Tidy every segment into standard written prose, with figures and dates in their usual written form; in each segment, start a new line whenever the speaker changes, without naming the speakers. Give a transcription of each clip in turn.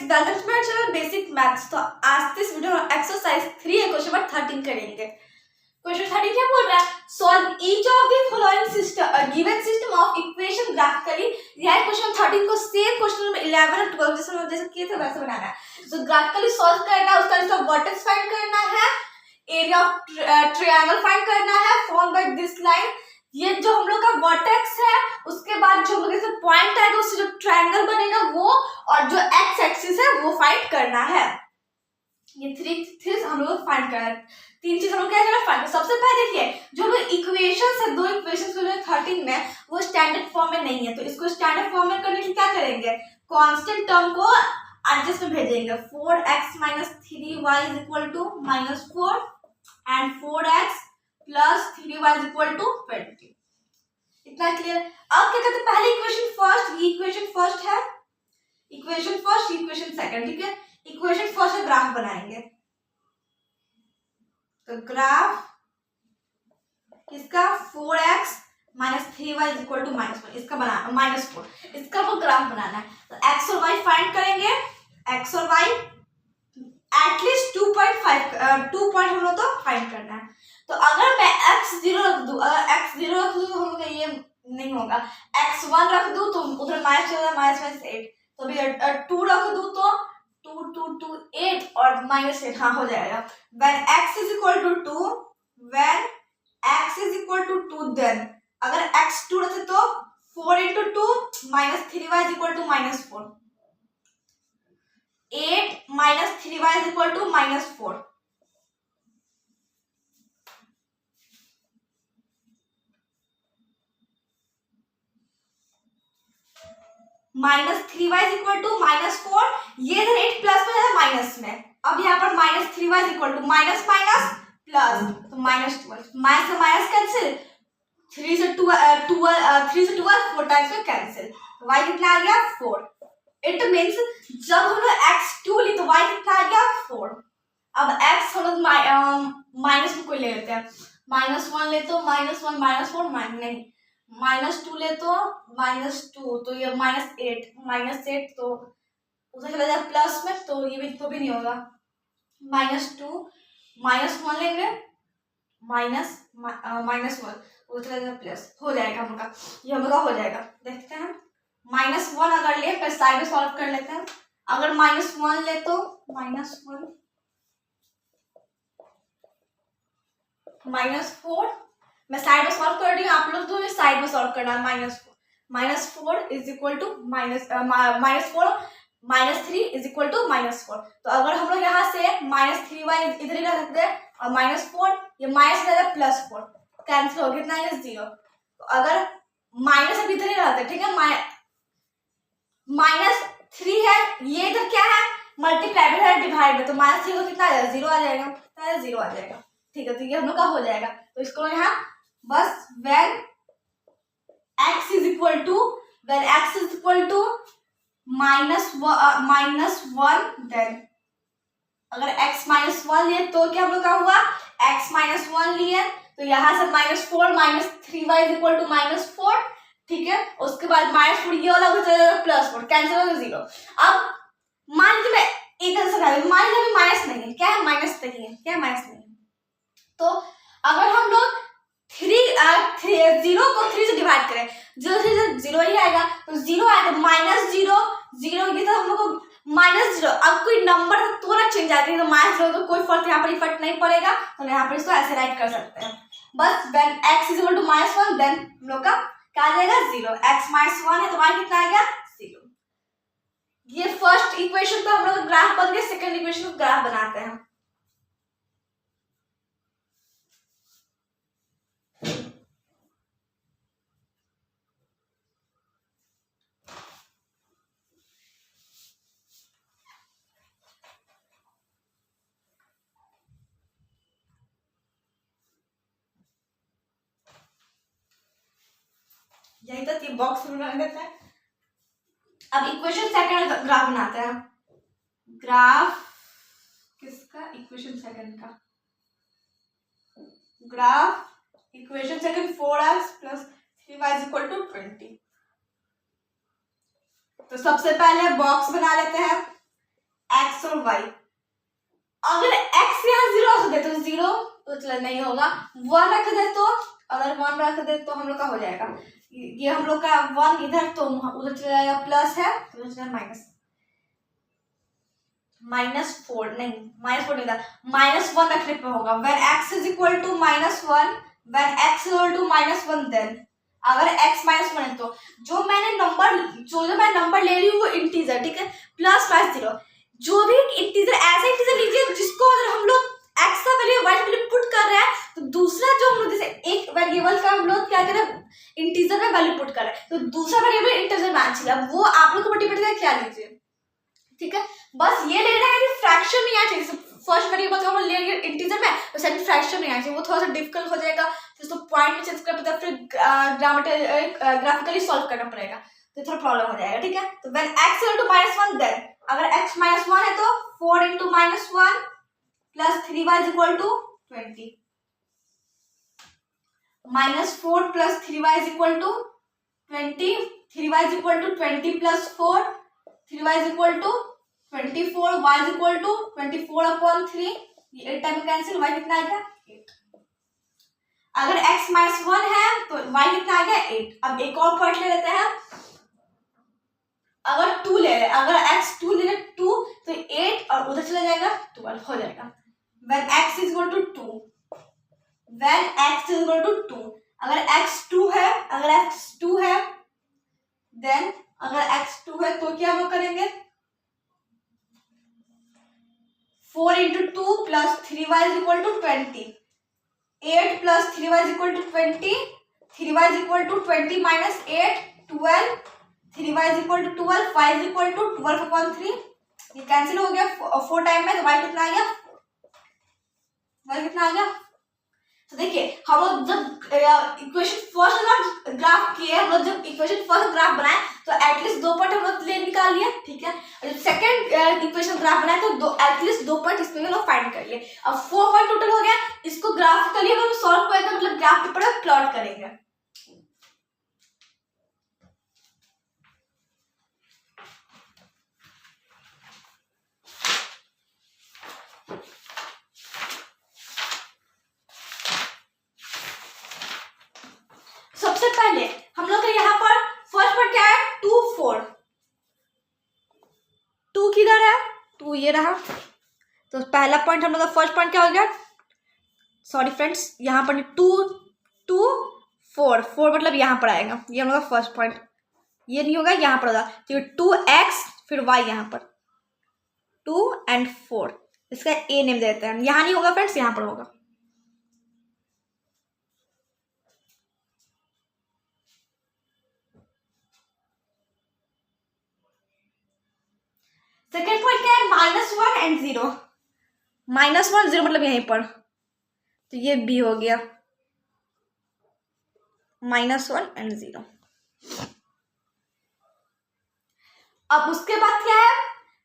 Welcome to my channel basic maths. तो आज इस वीडियो में एक्सरसाइज 3 है, क्वेश्चन नंबर 13 करेंगे। क्वेश्चन 13 क्या बोल रहा है? Solve each of the following system given system of equation graphically. यह क्वेश्चन 13 को सेम क्वेश्चन नंबर 11 और 12 जैसे किए थे वैसे बनाना है। तो ग्राफिकली सॉल्व करना है, उसका इसका वर्टेक्स फाइंड करना है, एरिया ऑफ ट्रायंगल फाइंड करना है फॉर्म बाय दिस लाइन। ये जो हम लोग का वर्टेक्स है, उसके बाद जो हम लोग इसमें पॉइंट आएगा उससे जो ट्रायंगल बनेगा वो, और जो एक्स एक्सिस है वो फाइंड करना है। ये थ्री हम लोग फाइंड करना है। 3 चीज हम लोग क्या करना है फाइंड। सबसे पहले देखिए जो लोग इक्वेशंस है, 2 इक्वेशंस जो 13 में वो स्टैंडर्ड फॉर्म में नहीं है, तो इसको स्टैंडर्ड फॉर्म में करने के लिए क्या करेंगे? कांस्टेंट टर्म को एडजस्ट में भेजेंगे। 4x - 3y = -4 and 4x + 3y = 20। इतना क्लियर। अब क्या करते हैं, पहले इक्वेशन फर्स्ट, ये इक्वेशन फर्स्ट है, इक्वेशन फर्स्ट, इक्वेशन सेकंड, ठीक है। इक्वेशन फर्स्ट का ग्राफ बनाएंगे। तो ग्राफ किसका? 4x - 3y = -1, इसका बना -4, इसका वो ग्राफ बनाना है। तो x और y फाइंड करेंगे। x और y एटलीस्ट 2 पॉइंट हम लोग तो फाइंड करना है। तो अगर मैं x0 रख दूं, अगर x0 रख दूं तो हम लोग ये नहीं होगा। x1 रख दूं तो उधर माइनस चलेगा, -8। तो भी 2 रख दूं तो 2 2 2 8 और -8, हाँ हो जाएगा। when x = 2, when x = 2, then अगर x2 रखे तो 4 × 2 - 3y = -4, 8 - 3y = -4। -3y = -4, ये इधर 8 प्लस में है माइनस में। अब यहाँ पर -3y = माइनस माइनस प्लस, तो -12, माइनस से माइनस कैंसिल, 3 से 12 4 टाइम्स में कैंसिल, तो y कितना आ गया? 4। इट मींस जब हम लोग x2 ली तो y कितना आ गया? 4। अब x हम लोग माइनस में कोई ले लेते हैं, -1 ले तो -1 -4 नहीं, -2 ले तो -2, तो ये -8 तो उधर चला जाए प्लस में, तो ये भी तो भी नहीं होगा। -2 -1 लेंगे, -1 उधर चला जाए प्लस, हो जाएगा हम लोग का, ये हम लोग का हो जाएगा। देखते हैं -1 अगर ले फिर साइड में सॉल्व कर लेते हैं। अगर -1 ले तो -1 -4 मैं साइड में सॉल्व कर रही हूँ, आप लोग तो साइड में सॉल्व करना है। -4 -3 तो अगर हम लोग यहाँ से -3y इधर ही रख सकते हैं और -4 ये माइनस +4 कैंसिल हो गया, कितना है? 0। तो अगर माइनस अभी इधर ही रहते, ठीक है, -3 है, ये इधर क्या है? मल्टीप्लाई में है, डिवाइड में, तो -3 को कितना आ जाएगा? 0 आ जाएगा, कितना है? 0 आ जाएगा, ठीक है। तो ये हम लोग का हो जाएगा। तो इसको यहाँ बस when x = -1, then अगर x -1 लिए तो क्या हम लोग का हुआ? x -1 लिए तो यहाँ से -4 - 3y = -4, ठीक है। उसके बाद -4 ये वाला हो जाएगा +4 कैंसिल हो गया, 0। अब मान लीजिए मैं एक तरह से मान लीजिए माइनस नहीं है, क्या है? माइनस नहीं है, क्या माइनस नहीं है। तो अगर हम लोग 0 को 3 से डिवाइड करें, 0 से 0 ही आएगा, तो 0 आएगा, -0 0 ये तो हम लोग को -0। अब कोई नंबर तो ना चेंज आती है, तो -0 तो कोई फर्क यहाँ पर इफेक्ट नहीं पड़ेगा, तो यहाँ पर इसको ऐसे राइट कर सकते हैं। बस when x = -1, then हम लोग का क्या आ जाएगा? 0। x -1 है तो y कितना आ गया? 0। ये फर्स्ट इक्वेशन का हम लोग ग्राफ बन गया। सेकंड इक्वेशन का ग्राफ बनाते हैं। यही तक ये बॉक्स में बना देते हैं। अब इक्वेशन सेकंड ग्राफ बनाते हैं। ग्राफ किसका? इक्वेशन सेकंड का graph, equation second 4x + 3y = 20। तो सबसे पहले बॉक्स बना लेते हैं। एक्स और वाई। अगर एक्स यहाँ 0 रख दे तो 0 तो चलो नहीं होगा, 1 रख दे तो, अगर 1 रख दे तो हम लोग का हो जाएगा, ये हम लोग का 1 इधर तो उधर चला जाएगा, प्लस है तो उधर चला माइनस, -4 नहीं, -4 नहीं था, -1 रखने पे होगा। when x is equal to -1, when x is equal to -1 then, अगर x -1 है तो जो मैं नंबर ले रही हूँ वो इंटीजर, ठीक है, प्लस 0, जो भी इंटीजर ऐसा इंटीजर लीजिए जिसको अगर हम लोग x का वैल्यू y वैल्यू पुट कर रहे हैं तो दूसरा जो हम लोग जैसे एक वेरिएबल का हम लोग क्या कर रहे हैं इंटीजर में वैल्यू पुट कर रहे हैं तो दूसरा वेरिएबल इंटीजर मैच है, वो आप लोग को पर्टिकुलर क्या लीजिए, ठीक है, बस ये ले रहे हैं कि फ्रैक्शन नहीं आना चाहिए। फर्स्ट वेरिएबल को हम ले रहे हैं इंटीजर में और सेकंड फ्रैक्शन नहीं आना चाहिए, वो थोड़ा सा डिफिकल्ट हो जाएगा, फिर उसको पॉइंट में चेंज करना पड़ता है, फिर ग्राफिकली सॉल्व करना पड़ेगा, तो थोड़ा प्रॉब्लम हो जाएगा, ठीक है। तो when x equal to -1 then, अगर x -1 है तो 4 × -1 plus 3y is equal to 20, -4 plus 3y is equal to 20, 3y is equal to 20 plus 4, 3y is equal to 24, y is equal to 24/3, ये 8 टाइम कैंसिल, y कितना आएगा 8। अगर x -1 है तो y कितना आएगा 8। अब एक और पॉइंट ले लेते हैं, अगर 2 ले रहे, अगर x 2 ले रहे 2 तो 8 और उधर चला जाएगा 12 हो जाएगा। when x is equal to 2, when x is equal to 2, अगर x 2 है, अगर x 2 है then, अगर x 2 है तो क्या हम करेंगे 4 × 2 plus 3y is equal to 20, 8 plus 3y is equal to 20, 3y is equal to 20 minus 8 12, 3y is equal to 12, y is equal to 12/3, ये कैंसिल हो गया 4 टाइम में, तो y कितना आ गया, y कितना आ गया। तो देखिए हम लोग जब इक्वेशन फर्स्ट ग्राफ किए, हम लोग जब इक्वेशन फर्स्ट ग्राफ बनाए तो एटलीस्ट 2 पॉइंट हम लोग ले निकाल लिए, ठीक है, और जब सेकंड इक्वेशन ग्राफ बनाए तो एटलीस्ट 2 पॉइंट इसमें लोग फाइंड कर लिए। अब 4 पॉइंट टोटल हो गया, इसको ग्राफिकली हम सॉल्व करेंगे, मतलब ग्राफ पेपर में प्लॉट करेंगे। सबसे पहले हम लोग यहाँ पर फर्स्ट पर क्या है 2 4, 2 किधर है 2 ये रहा, तो पहला पॉइंट हम लोग का फर्स्ट पॉइंट क्या हो गया, सॉरी फ्रेंड्स यहाँ पर 2 2 4 4 मतलब यहाँ पर आएगा, ये हम लोग का फर्स्ट पॉइंट, ये नहीं होगा यहाँ पर होगा, तो 2x फिर y यहाँ पर 2 और 4, इसका a नेम देते हैं, यहाँ नहीं होगा फ्रेंड्स यहाँ पर होगा। सेकेंड पॉइंट क्या है -1 और 0, -1 0 मतलब यहीं पर, तो ये b हो गया -1 और 0। अब उसके बाद क्या है,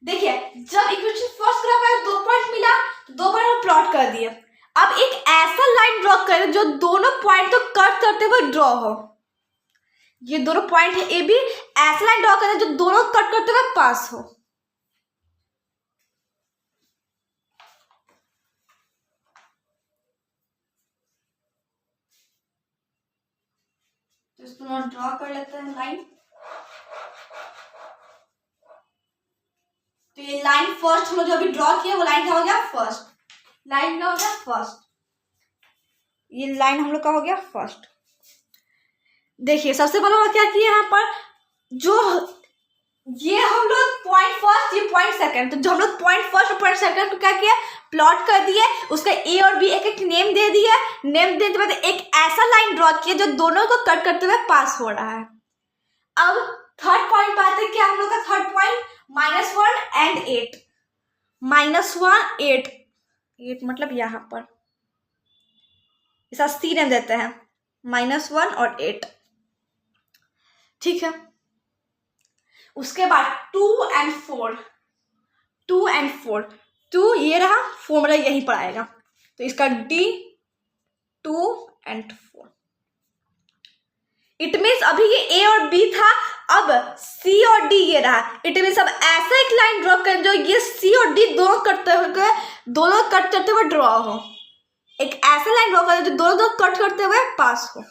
देखिए जब इक्वेशन फर्स्ट ग्राफ है 2 पॉइंट मिला तो 2 पॉइंट प्लॉट कर दिए। अब एक ऐसा लाइन ड्रॉ करें जो दोनों पॉइंट को कट करते हुए ड्रॉ हो, ये दोनों पॉइंट है ए बी, ऐसा लाइन ड्रॉ करें जो दोनों कट करते हुए पास हो। तो इसको ड्रॉ कर लेते हैं लाइन, तो ये लाइन फर्स्ट हम लोग जो अभी ड्रॉ किया वो लाइन क्या हो गया फर्स्ट, लाइन क्या हो गया फर्स्ट, ये लाइन हम लोग का हो गया फर्स्ट। देखिए सबसे पहले हम क्या किया यहाँ पर, जो ये हम लोग पॉइंट फर्स्ट ये पॉइंट सेकंड, तो जो हम लोग पॉइंट फर्स्ट और पॉइंट सेकंड को क्या किया प्लॉट कर दिए, उसका ए और बी एक एक नेम दे दिया, नेम देने के बाद एक ऐसा लाइन ड्रॉ किया जो दोनों को कट करते हुए पास हो रहा है। अब थर्ड पॉइंट बात है क्या हम लोग का थर्ड पॉइंट -1 और 8, -1 8 8 मतलब यहाँ पर इसका सी नेम देते हैं -1 और 8, ठीक है। उसके बाद 2 और 4, 2 और 4, 2 ये रहा 4 मतलब यहीं पर आएगा, तो इसका D 2 और 4, इट मीन्स अभी ये A और B था, अब सी और डी ये रहा, इट मीन सब ऐसा एक लाइन ड्रॉ करें जो ये सी और डी दोनों कट करते हुए ड्रॉ हो। एक ऐसा लाइन ड्रॉ करें जो दोनों कट करते हुए पास हो।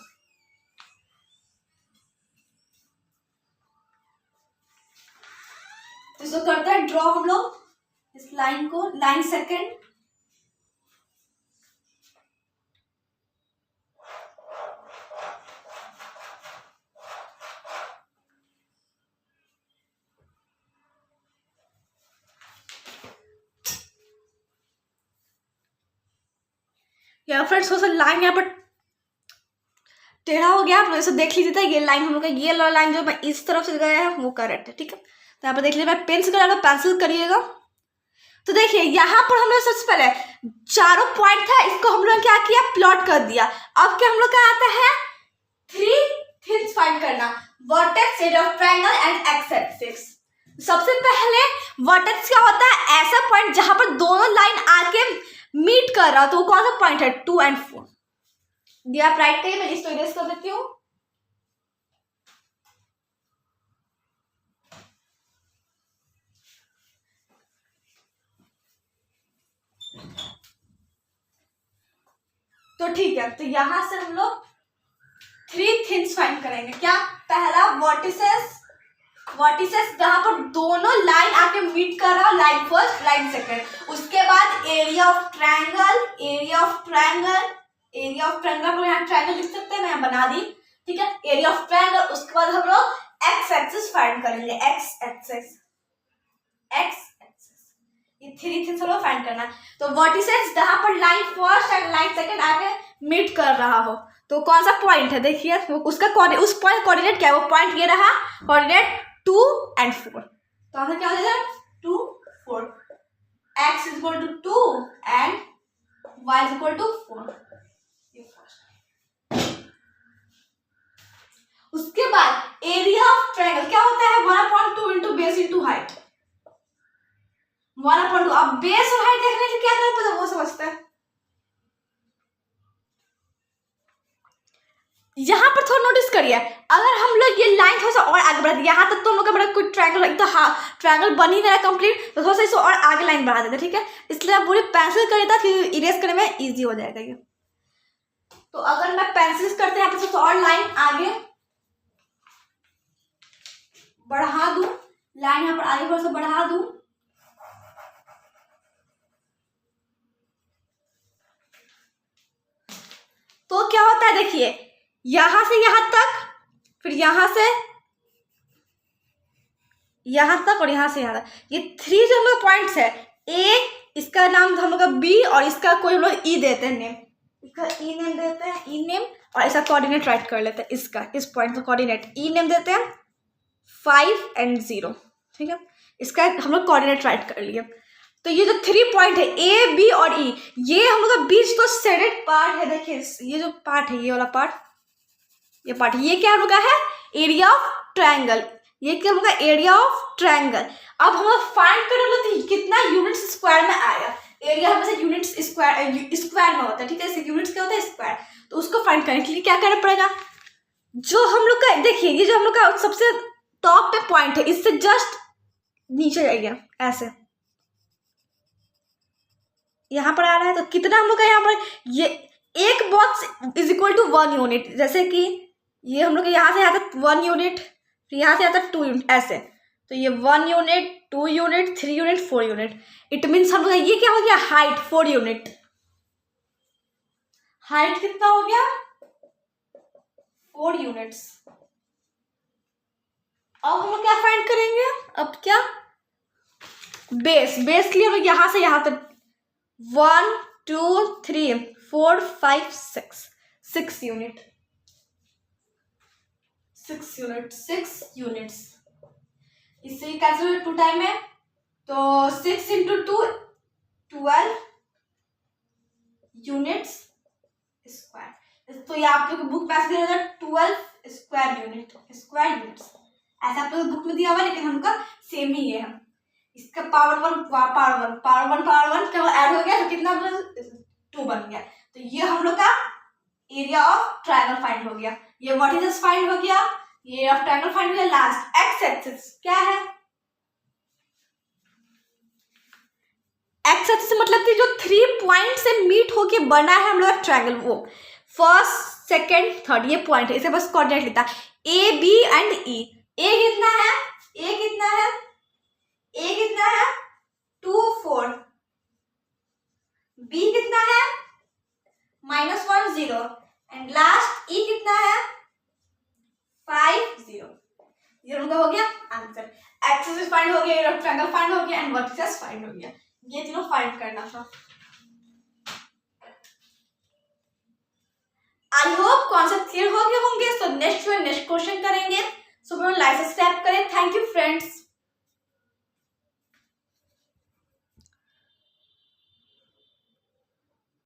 इसको करते हैं ड्रॉ हम लोग इस लाइन को, लाइन सेकेंड। या फ्रेंड्स थोड़ा सा लाइन यहाँ पर टेढ़ा हो गया, आप ऐसे देख लीजिए था। ये लाइन हम लोग का, ये लाइन जो मैं इस तरफ से गया है वो करेक्ट है, ठीक है। तो यहाँ पर देख लीजिए, मैं पेन से करा, पेंसिल करिएगा। तो देखिए यहाँ पर हम लोग सबसे पहले चारों पॉइंट था, इसको हम लोग क्या किया, प्लॉट कर दिया। अब क्या हम लोग का आता है, थ्री थिंग्स फाइंड करना, vertex, area of triangle and x axis. सबसे पहले वर्टेक्स क्या होता है, ऐसा पॉइंट जहां पर दोनों लाइन आके मीट कर रहा, तो वो कौन सा पॉइंट है, 2 और 4। ये आप राइट करिए, मैं इसको इरेज कर देती हूँ। तो ठीक है, तो यहां से हम लोग थ्री थिंग्स फाइंड करेंगे। क्या, पहला वर्टिसेस जहां पर दोनों लाइन आके मीट कर रहा, लाइन फर्स्ट लाइन सेकंड। उसके बाद एरिया ऑफ ट्रायंगल को यहाँ ट्रायंगल लिख सकते हैं, मैं यहाँ बना दी, ठीक है, एरिया ऑफ ट्रायंगल। उसके बाद हम लोग एक्स एक्सिस फाइंड करेंगे, एक्स एक्सिस, ये थ्री थिंग्स हम लोग फाइंड करना है। तो वर्टिसेस जहां पर line first and line second आके मीट कर रहा हो, तो कौन सा पॉइंट है, देखिए उसका उस पॉइंट कोऑर्डिनेट क्या है, वो पॉइंट ये रहा, कोऑर्डिनेट 2 और 4। तो आंसर क्या हो जाएगा, 2, 4। x is equal to 2 and y is equal to 4। उसके बाद एरिया ऑफ ट्रायंगल क्या होता है, 1/2 इंटू बेस इंटू हाइट। 1/2, अब बेस और हाइट देखने के क्या करते हैं वो समझते हैं। यहाँ पर थोड़ा नोटिस करिए, अगर हम लोग ये लाइन थोड़ा सा और आगे बढ़ा, यहाँ तक तो हम लोग का बड़ा कोई ट्रायंगल, एक तो ट्रायंगल बन ही नहीं रहा कंप्लीट, तो थोड़ा सा इसे और आगे लाइन बढ़ा देते, ठीक है। इसलिए आप पूरी पेंसिल करिए था, फिर इरेज करने में इजी हो जाएगा ये। तो अगर मैं पेंसिल करते हैं यहाँ पर और लाइन आगे बढ़ा दूं, लाइन यहाँ पर आगे थोड़ा सा बढ़ा दूं, तो क्या होता है, देखिए यहां से यहां तक, फिर यहां से यहां तक और यहां से यहां तक, ये थ्री जो हम लोग पॉइंट्स है, ए, इसका नाम हम लोग का बी, और इसका कोई हम लोग ई देते हैं नेम, इसका ई नेम देते हैं, ई नेम, और इसका कोऑर्डिनेट राइट कर लेते हैं, इसका इस पॉइंट का कोऑर्डिनेट ई नेम देते हैं 5 और 0, ठीक है। इसका हम लोग कोऑर्डिनेट राइट कर लिए। तो ये जो 3 पॉइंट है ए, बी और ई, ये हम लोग का बीच तो शेडेड पार्ट है, देखिए ये जो पार्ट है, ये वाला पार्ट, ये पार्ट, ये क्या हम लोग का है, एरिया ऑफ ट्रायंगल, ये क्या हम लोग का एरिया ऑफ ट्रायंगल। अब हम लोग फाइंड करेंगे तो कितना यूनिट्स स्क्वायर में आएगा, एरिया हमेशा यूनिट्स स्क्वायर में होता है, ठीक है, यूनिट्स क्या होता है, स्क्वायर। तो उसको फाइंड करने के लिए क्या करना पड़ेगा, जो हम लोग का, देखिए ये जो हम लोग का सबसे टॉप पे पॉइंट है, इससे जस्ट नीचे जाइए, ऐसे यहाँ पर आ रहा है, तो कितना हम लोग का यहाँ पर, ये एक box is equal to 1 unit, जैसे कि ये हम लोग यहाँ से यहाँ तक 1 यूनिट, फिर यहाँ से यहाँ तक 2 यूनिट, ऐसे। तो ये 1 unit, 2 unit, 3 unit, 4 unit. It means हम लोग ये क्या हो गया, हाइट 4 यूनिट। हाइट कितना हो गया, 4 यूनिट्स। अब हम लोग क्या फाइंड करेंगे, अब क्या, बेस के लिए हम लोग यहाँ से यहाँ तक 1, 2, 3, 4, 5, 6 यूनिट, 6 यूनिट्स। इससे कैंसिल 2 टाइम है, तो 6 इंटू 2 12 यूनिट्स स्क्वायर। तो ये आप लोग बुक में दिया था 12 स्क्वायर यूनिट्स, ऐसा आप लोग बुक में दिया हुआ, लेकिन हमका सेम ही है। इसका पावर वन क्या ऐड हो गया, तो कितना 2 बन गया। तो ये हम लोग का एरिया ऑफ ट्रायंगल फाइंड हो गया, ये वर्टिसेस फाइंड हो गया, ये ऑफ ट्रायंगल फाइंड हो गया। लास्ट एक्स एक्सिस क्या है? एक्स एक्सिस मतलब कि जो 3 पॉइंट से मीट होके बना है हम लोग ट्रायंगल, वो फर्स्ट सेकेंड थर्ड ये पॉइंट है, इसे बस कोऑर्डिनेट लिखता है ए बी एंड ई। ए कितना है? ए कितना है? ए कितना है? 2 4। बी कितना है? -1 0 एंड लास्ट ई कितना है? 5 0। ये उनका हो गया आंसर। एक्सिस फाइंड हो गया, ट्रायंगल फाइंड हो गया एंड वर्टिसेस फाइंड हो गया। ये तीनों फाइंड करना था। आई होप कॉन्सेप्ट क्लियर हो गए होंगे। सो नेक्स्ट क्वेश्चन करेंगे। सो लाइक सब्सक्राइब करें। Thank you friends.